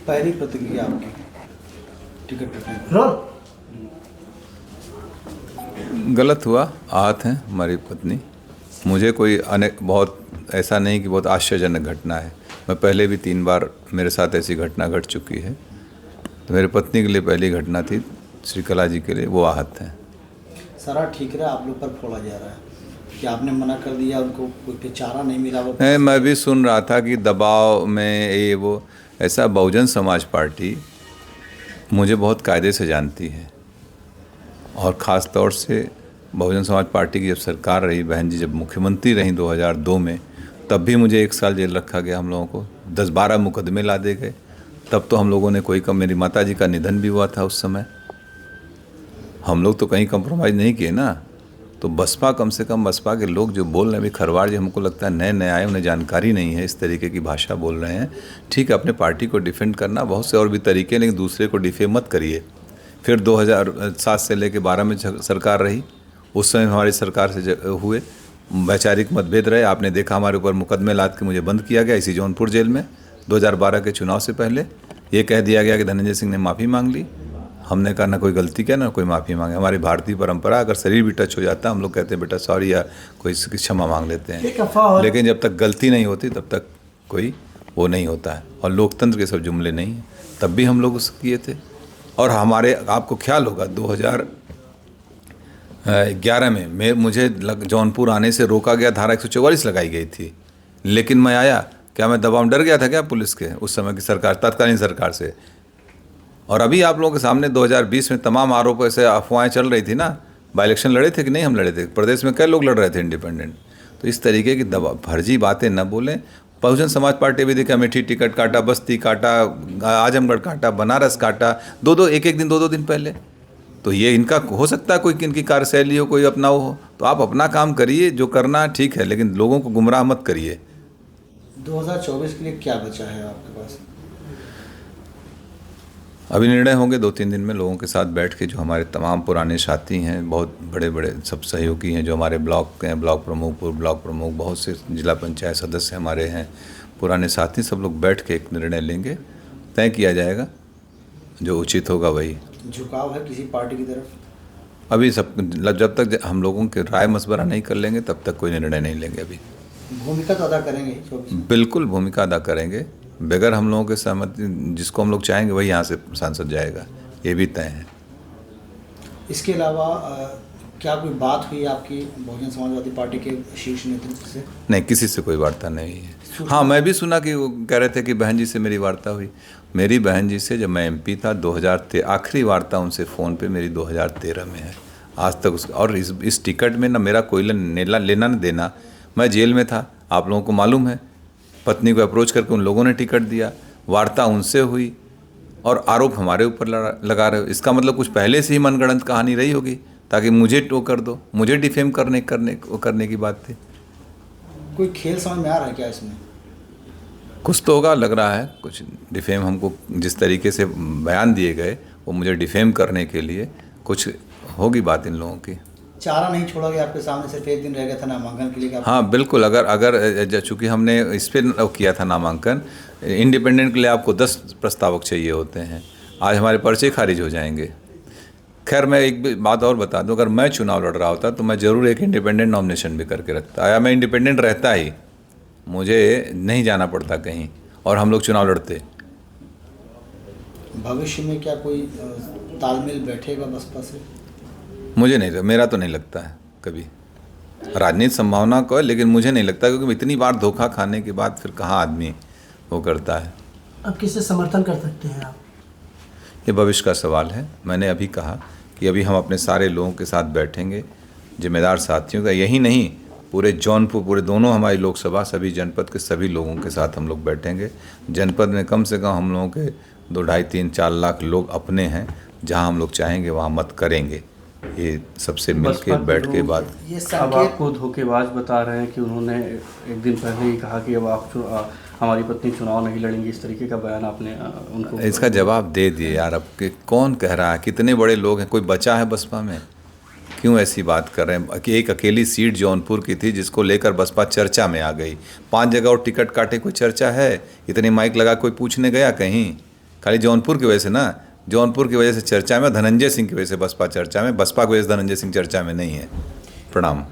पहली प्रतिक्रिया आपकी टिकट कटने पर? गलत हुआ, आहत हैं हमारी पत्नी। मुझे कोई बहुत ऐसा नहीं कि बहुत आश्चर्यजनक घटना है। मैं पहले भी 3 बार मेरे साथ ऐसी घटना घट चुकी है, तो मेरी पत्नी के लिए पहली घटना थी, श्रीकला जी के लिए वो आहत हैं। सारा ठीक रहा, आप लोग पर फोड़ा जा रहा है कि आपने मना कर दिया, उनको कोई चारा नहीं मिला? वो मैं भी सुन रहा था कि दबाव में ये वो ऐसा। बहुजन समाज पार्टी मुझे बहुत कायदे से जानती है, और ख़ास तौर से बहुजन समाज पार्टी की जब सरकार रही, बहन जी जब मुख्यमंत्री रहीं 2002 में, तब भी मुझे 1 साल जेल रखा गया। हम लोगों को 10-12 मुकदमे ला दे गए। तब तो हम लोगों ने कोई कम, मेरी माता जी का निधन भी हुआ था उस समय। हम लोग तो कहीं कंप्रोमाइज़ नहीं किए ना। तो बसपा, कम से कम बसपा के लोग जो बोल रहे हैं, अभी खरवाड़ जी हमको लगता है नए नए आए, उन्हें जानकारी नहीं है, इस तरीके की भाषा बोल रहे हैं। ठीक है, अपने पार्टी को डिफेंड करना बहुत से और भी तरीके हैं, लेकिन दूसरे को डिफेम मत करिए। फिर 2007 से लेकर 12 में सरकार रही, उस समय हमारी सरकार से हुए वैचारिक मतभेद रहे। आपने देखा हमारे ऊपर मुकदमे लाद के मुझे बंद किया गया इसी जौनपुर जेल में। 2012 के चुनाव से पहले ये कह दिया गया कि धनंजय सिंह ने माफ़ी मांग ली। हमने कहा ना कोई गलती किया ना कोई माफ़ी मांगे। हमारी भारतीय परंपरा, अगर शरीर भी टच हो जाता है हम लोग कहते हैं बेटा सॉरी, या कोई क्षमा मांग लेते हैं, लेकिन जब तक गलती नहीं होती तब तक कोई वो नहीं होता है। और लोकतंत्र के सब जुमले नहीं हैं, तब भी हम लोग उसको किए थे। और हमारे, आपको ख्याल होगा 2011 में मुझे जौनपुर आने से रोका गया, धारा 144 लगाई गई थी, लेकिन मैं आया। क्या मैं दबाव डर गया था क्या पुलिस के उस समय की सरकार, तत्कालीन सरकार से? और अभी आप लोगों के सामने 2020 में तमाम आरोप, ऐसे अफवाहें चल रही थी ना, बाई इलेक्शन लड़े थे कि नहीं हम लड़े थे, प्रदेश में कई लोग लड़ रहे थे इंडिपेंडेंट। तो इस तरीके की फर्जी बातें न बोलें। बहुजन समाज पार्टी भी देखा, अमेठी टिकट काटा, बस्ती काटा, आजमगढ़ काटा, बनारस काटा, एक दिन 2 दिन पहले। तो ये इनका हो सकता है कोई इनकी कार्यशैली हो, कोई अपना हो, तो आप अपना काम करिए, जो करना ठीक है, लेकिन लोगों को गुमराह मत करिए। 2024 के लिए क्या बचा है आपके पास? अभी निर्णय होंगे 2-3 दिन में, लोगों के साथ बैठ के, जो हमारे तमाम पुराने साथी हैं, बहुत बड़े बड़े सब सहयोगी हैं, जो हमारे ब्लॉक के हैं, ब्लॉक प्रमुख, पूर्व ब्लॉक प्रमुख, बहुत से जिला पंचायत सदस्य हमारे हैं, पुराने साथी, सब लोग बैठ के एक निर्णय लेंगे, तय किया जाएगा, जो उचित होगा वही। झुकाव है किसी पार्टी की तरफ? अभी सब, जब तक हम लोगों के राय मशवरा नहीं कर लेंगे तब तक कोई निर्णय नहीं लेंगे। अभी भूमिका तो अदा करेंगे 24 में? बिल्कुल भूमिका अदा करेंगे। बगैर हम लोगों के सहमति, जिसको हम लोग चाहेंगे वही यहाँ से सांसद जाएगा, ये भी तय है। इसके अलावा क्या कोई बात हुई आपकी बहुजन समाजवादी पार्टी के शीर्ष नेतृत्व से? नहीं, किसी से कोई वार्ता नहीं है। हाँ, मैं भी सुना कि वो कह रहे थे कि बहन जी से मेरी वार्ता हुई। मेरी बहन जी से जब मैं एमपी था 2013, आखिरी वार्ता उनसे फ़ोन पे मेरी 2013 में है। आज तक उस, और इस टिकट में ना मेरा कोई लेना न देना। मैं जेल में था, आप लोगों को मालूम है। पत्नी को अप्रोच करके उन लोगों ने टिकट दिया, वार्ता उनसे हुई, और आरोप हमारे ऊपर लगा रहे हो। इसका मतलब कुछ पहले से ही मनगढ़ंत कहानी रही होगी, ताकि मुझे टो कर दो, मुझे डिफेम करने की बात थी। कोई खेल समझ में आ रहा है क्या इसमें? कुछ तो होगा, लग रहा है कुछ डिफेम। हमको जिस तरीके से बयान दिए गए, वो मुझे डिफेम करने के लिए कुछ होगी बात इन लोगों की। चारा नहीं छोड़ा गया आपके सामने, सिर्फ 1 दिन रह गया था नामांकन के लिए? हाँ बिल्कुल, अगर चूँकि हमने इस पर किया था नामांकन, इंडिपेंडेंट के लिए आपको 10 प्रस्तावक चाहिए होते हैं, आज हमारे पर्चे खारिज हो जाएंगे। खैर, मैं एक बात और बता दूं, अगर मैं चुनाव लड़ रहा होता तो मैं ज़रूर एक इंडिपेंडेंट नॉमिनेशन भी करके रखता। आया मैं इंडिपेंडेंट रहता ही, मुझे नहीं जाना पड़ता कहीं, और हम लोग चुनाव लड़ते। भविष्य में क्या कोई तालमेल बैठेगा बसपा से? मुझे नहीं, मेरा तो नहीं लगता है कभी। राजनीति संभावना को है, लेकिन मुझे नहीं लगता, क्योंकि इतनी बार धोखा खाने के बाद फिर कहाँ आदमी वो करता है। अब किससे समर्थन कर सकते हैं आप? ये भविष्य का सवाल है। मैंने अभी कहा कि अभी हम अपने सारे लोगों के साथ बैठेंगे, जिम्मेदार साथियों का, यही नहीं पूरे जौनपुर, पूरे दोनों हमारी लोकसभा, सभी जनपद के सभी लोगों के साथ हम लोग बैठेंगे। जनपद में कम से कम हम लोगों के 2, 2.5, 3, 4 लाख लोग अपने हैं, जहां हम लोग चाहेंगे वहां मत करेंगे। ये सबसे मिलके बैठ के बात। ये अब आपको धोखेबाज बता रहे हैं कि उन्होंने एक दिन पहले ही कहा कि अब आप हमारी पत्नी चुनाव नहीं लड़ेंगी, इस तरीके का बयान आपने उनको? इसका जवाब दे दिए यार। अब कौन कह रहा है? कितने बड़े लोग हैं, कोई बचा है बसपा में? क्यों ऐसी बात कर रहे हैं कि एक अकेली सीट जौनपुर की थी जिसको लेकर बसपा चर्चा में आ गई। 5 जगह और टिकट काटे, कोई चर्चा है? इतनी माइक लगा कोई पूछने गया कहीं? खाली जौनपुर की वजह से ना, जौनपुर की वजह से चर्चा में, धनंजय सिंह की वजह से बसपा चर्चा में, बसपा की वजह से धनंजय सिंह चर्चा में नहीं है। प्रणाम।